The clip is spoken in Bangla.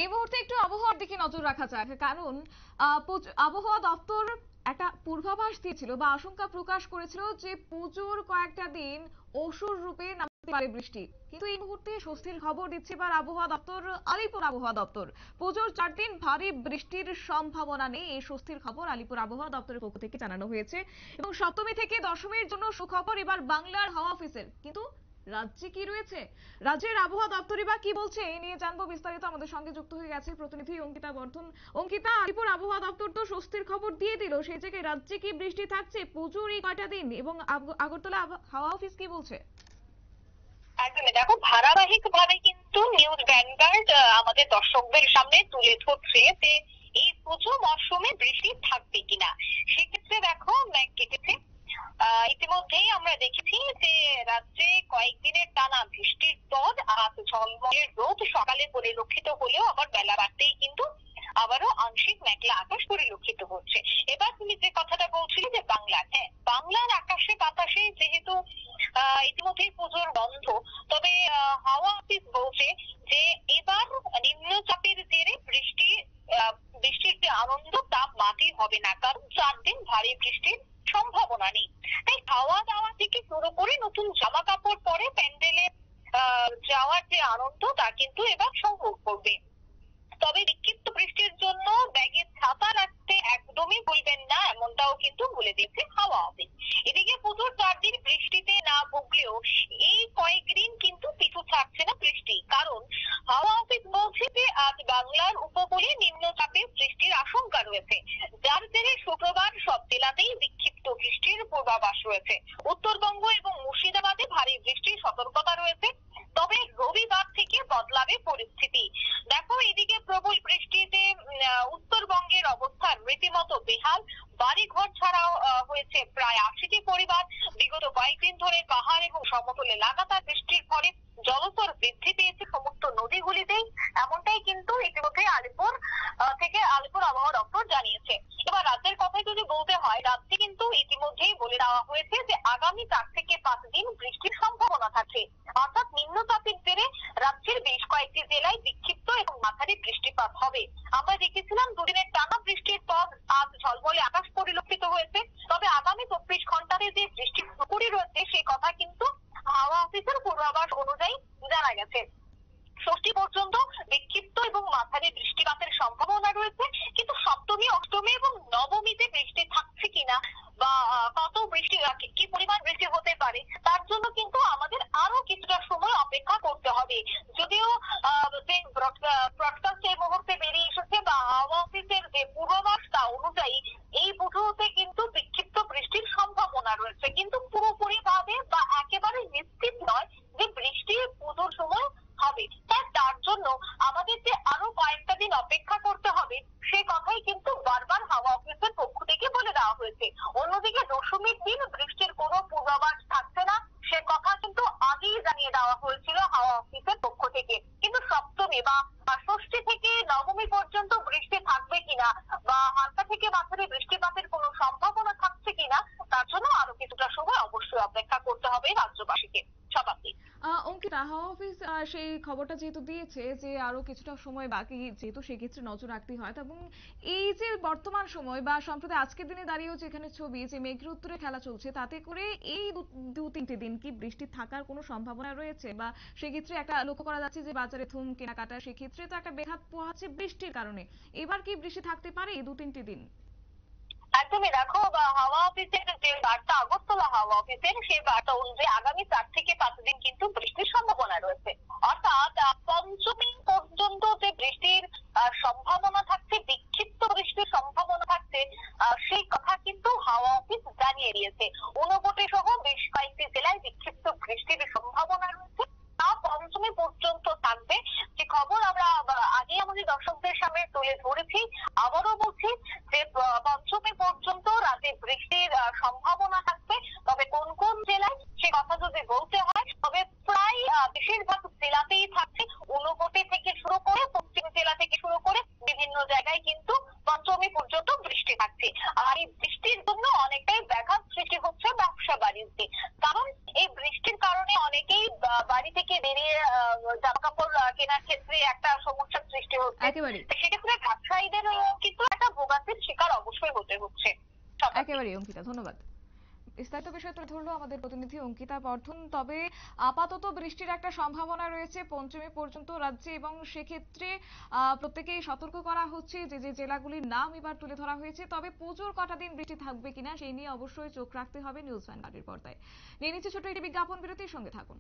এই মুহূর্তে একটু আবহাওয়ার দিকে নজর রাখা যাক, কারণ আবহাওয়া দপ্তর একটা পূর্বাভাস দিয়েছিল বা আশঙ্কা প্রকাশ করেছিল যে পুজোর কয়েকটা দিন অসুর রূপে নামতে পারে বৃষ্টি। কিন্তু এই মুহূর্তে স্বস্তির খবর দিচ্ছে এবার আবহাওয়া দপ্তর, আলিপুর আবহাওয়া দপ্তর। পুজোর 4 দিন ভারী বৃষ্টির সম্ভাবনা নেই, এই স্বস্তির খবর আলিপুর আবহাওয়া দপ্তরের পক্ষ থেকে জানানো হয়েছে। এবং সপ্তমী থেকে দশমীর জন্য সুখবর এবার বাংলার হাওয়া অফিসের। কিন্তু রাজ্যে কি রয়েছে, রাজ্যের আবহাওয়া দপ্তরই বা কি বলছে, এই নিয়ে জানবো বিস্তারিত। আমাদের সঙ্গে যুক্ত হয়ে গেছে প্রতিনিধি অঙ্কিতা বর্ধন। অঙ্কিতা, আলিপুর আবহাওয়া দপ্তর তো স্বস্তির খবর দিয়ে দিল, সেই জায়গায় রাজ্যে কি বৃষ্টি থাকছে পুজোর এই কয়টা দিন, এবং আগরতলা হাওয়া অফিস কি বলছে? একদমই, দেখো ধারাবাহিক ভাবে কিন্তু নিউজ ভ্যানগার্ড আমাদের দর্শকদের সামনে তুলে ধরছে যে এই পুজো মরশুমে বৃষ্টি থাকবে কিনা। সেক্ষেত্রে দেখো মেঘ কেটেছে। ইতিমধ্যেই আমরা দেখেছি যে রাজ্যে কয়েকদিনের টানা বৃষ্টির পর আজ ঝলমলে রোদ সকালে পরিলক্ষিত হলেও আবার বেলা বাড়তেই কিন্তু আবারও আংশিক মেঘলা আকাশ পরিলক্ষিত হচ্ছে। এবার তুমি যে কথাটা বলছিলে যে বাংলার, হ্যাঁ, বাংলার আকাশে বাতাসে যেহেতু ইতিমধ্যেই পুজোর বন্ধ, তবে হাওয়া অফিস বলছে যে এবার নিম্নচাপের জেরে বৃষ্টির যে আনন্দ তা মাটি হবে না, কারণ 4 দিন ভারী বৃষ্টির সম্ভাবনা নেই। তাই খাওয়া দাওয়া থেকে শুরু করে নতুন জামা কাপড় পরে প্যান্ডেলে যাওয়ার যে আনন্দ তা কিন্তু এবার সংভব করবে। তবে বিক্ষিপ্ত বৃষ্টির জন্য ব্যাগে ছাতা রাখতে একদমই ভুলবেন না, এমনটাও কিন্তু বলে দিয়েছে হাওয়া অফিস। এদিকে পুজোর 4 দিন বৃষ্টিতে না ভুগলেও এই কয়েকদিন কিন্তু পিছু ছাড়ছে না বৃষ্টি, কারণ হাওয়া অফিস বলছে যে আজ বাংলার উপকূলে নিম্নচাপের সৃষ্টির আশঙ্কা রয়েছে, যার জেরে শুক্রবার সব জেলাতেই বিক্ষিপ্ত বৃষ্টির পূর্বাভাস রয়েছে। উত্তরবঙ্গ এবং মুর্শিদাবাদে ভারী বৃষ্টির সতর্কতা রয়েছে। তবে রবিবার থেকে বদলাবে পরিস্থিতি। দেখো, এদিকে প্রবল বৃষ্টিতে উত্তরবঙ্গের অবস্থা রীতিমতো বেহাল। বাড়িঘর ছাড়াও হয়েছে প্রায় 80টি পরিবার। বিগত কয়েকদিন ধরে পাহাড় এবং সমতলে লাগাতার বৃষ্টির ফলে জলস্তর বৃদ্ধি পেয়েছে সমস্ত নদীগুলিতেই, এমনটাই কিন্তু ইতিমধ্যে আলিপুর আবহাওয়া দপ্তর জানিয়েছে। এবার রাজ্যের কথাই যদি বলতে হয়, রাজ্যে কিন্তু ইতিমধ্যেই বলে দেওয়া হয়েছে যে আগামী 4 থেকে 5 দিন বৃষ্টির সম্ভাবনা থাকছে। অর্থাৎ নিম্নচাপের জেরে রাজ্যের বেশ কয়েকটি জেলায় বিক্ষিপ্ত এবং মাঝারি বৃষ্টিপাত হবে। আমরা দেখেছিলাম দুদিনের টানা বৃষ্টির পর আজ ঝলমলে আকাশ পরিলক্ষিত হয়েছে। তবে আগামী 24 ঘন্টাতে যে বৃষ্টির প্রকৃতি রয়েছে সেই কথা কিন্তু হাওয়া অফিসের পূর্বাভাস অনুযায়ী জানা গেছে। ষষ্ঠী পর্যন্ত বিক্ষিপ্ত এবং মাঝারি বৃষ্টিপাতের সম্ভাবনা রয়েছে, কিন্তু সপ্তমী, অষ্টমী এবং নবমীতে বৃষ্টি থাকছে কিনা বা কত বৃষ্টি, কি পরিমাণ বৃষ্টি হতে পারে, তার জন্য কিন্তু আমাদের আরো কিছুটা সময় অপেক্ষা করতে হবে। যদিও যে ব্রডকাস্ট এই মুহূর্তে বেরিয়ে এসেছে বা হাওয়া অফিসের যে পূর্বাভাস তা অনুযায়ী এই পুজোতে কিন্তু বিক্ষিপ্ত বৃষ্টির সম্ভাবনা রয়েছে, কিন্তু পুরোপুরি ভাবে বা একেবারে নিশ্চিত নয় যে বৃষ্টি পুজোর সময় হবে। তার জন্য আমাদের যে আরো কয়েকটা দিন অপেক্ষা করতে হবে সে কথাই কিন্তু বারবার হাওয়া অফিসের পক্ষ থেকে বলে দেওয়া হয়েছে। অন্যদিকে দশমীর দিন বৃষ্টির কোনো পূর্বাভাস থাকছে না, সে কথা কিন্তু আগেই জানিয়ে দেওয়া হয়েছিল হাওয়া অফিসের পক্ষ থেকে। কিন্তু সপ্তমী বা ষষ্ঠী থেকে নবমী পর্যন্ত বৃষ্টি থাকবে কিনা বা হালকা থেকে মাঝারি বৃষ্টিপাতের কোনো সম্ভাবনা থাকছে কিনা, তার জন্য আরো কিছুটা সময় অবশ্যই অপেক্ষা করতে হবে রাজ্যবাসীকে, সবাইকে। অঙ্কিতা, হাওয়া অফিস সেই খবরটা যেহেতু দিয়েছে যে আরো কিছুটা সময় বাকি, যেহেতু সেক্ষেত্রে নজর রাখতে হয়। এবং এই যে বর্তমান সময় বা সম্প্রতি আজকের দিনে দাঁড়িয়েও যেখানে ছবি যে মেঘের উত্তরে খেলা চলছে, তাতে করে এই 2-3টে দিন কি বৃষ্টি থাকার কোনো সম্ভাবনা রয়েছে? বা সেক্ষেত্রে একটা লক্ষ্য করা যাচ্ছে যে বাজারে থুম কেনাকাটা, সেক্ষেত্রে তো একটা ব্যাঘাত পোহাচ্ছে বৃষ্টির কারণে। এবার কি বৃষ্টি থাকতে পারে এই 2-3টে দিন? একদমই, দেখো হাওয়া অফিসের যে বার্তা, আগরতলা হাওয়া অফিসের সেই বার্তা অনুযায়ী আগামী 4 থেকে 5 দিন কিন্তু বৃষ্টির সম্ভাবনা রয়েছে। অর্থাৎ পঞ্চমী পর্যন্ত যে বৃষ্টির সম্ভাবনা থাকছে, বিক্ষিপ্ত বৃষ্টির সম্ভাবনা থাকছে, সেই কথা কিন্তু হাওয়া অফিস জানিয়ে দিয়েছে। ঊনকোটি সহ বেশ কয়েকটি জেলায় বিক্ষিপ্ত বৃষ্টির সম্ভাবনা রয়েছে, তা পঞ্চমী পর্যন্ত থাকবে। যে খবর আমরা আগে আমাদের দর্শকদের সামনে তুলে ধরেছি, আবারও বলছি যে পঞ্চমী পর্যন্ত রাতে বৃষ্টির সম্ভাবনা থাকবে। তবে কোন কোন জেলায় সে কথা যদি বলতে হয়, তবে প্রায় বেশিরভাগ জেলাতেই থাকছে। ঊনকোটি থেকে শুরু করে পশ্চিম জেলা থেকে শুরু করে বিভিন্ন জায়গায় কিন্তু পঞ্চমী পর্যন্ত বৃষ্টি থাকছে। আর এই বৃষ্টির জন্য অনেকটাই ব্যাঘাত সৃষ্টি হচ্ছে ব্যবসা বাণিজ্যে, কারণ এই বৃষ্টির কারণে অনেকেই বাড়ি থেকে বেরিয়ে জামা কাপড় কেনার ক্ষেত্রে একটা সমস্যার সৃষ্টি হচ্ছে। একেবারে সেক্ষেত্রে ব্যবসায়ীদের কিন্তু একটা ভোগান্তির শিকার অবশ্যই হতে হচ্ছে। একেবারে অঙ্কিতা, ধন্যবাদ। বিস্তারিত বিষয় তুলে ধরলো আমাদের প্রতিনিধি অঙ্কিতা বর্ধন। তবে আপাতত বৃষ্টির একটা সম্ভাবনা রয়েছে পঞ্চমী পর্যন্ত রাজ্যে, এবং সেক্ষেত্রে প্রত্যেকেই সতর্ক করা হচ্ছে যে যে জেলাগুলির নাম এবার তুলে ধরা হয়েছে। তবে পুজোর কটা দিন বৃষ্টি থাকবে কিনা সেই নিয়ে অবশ্যই চোখ রাখতে হবে নিউজ ভ্যানগার্ডের পর্দায়। নিয়ে নিচ্ছে ছোট একটি বিজ্ঞাপন বিরতির সঙ্গে থাকুন।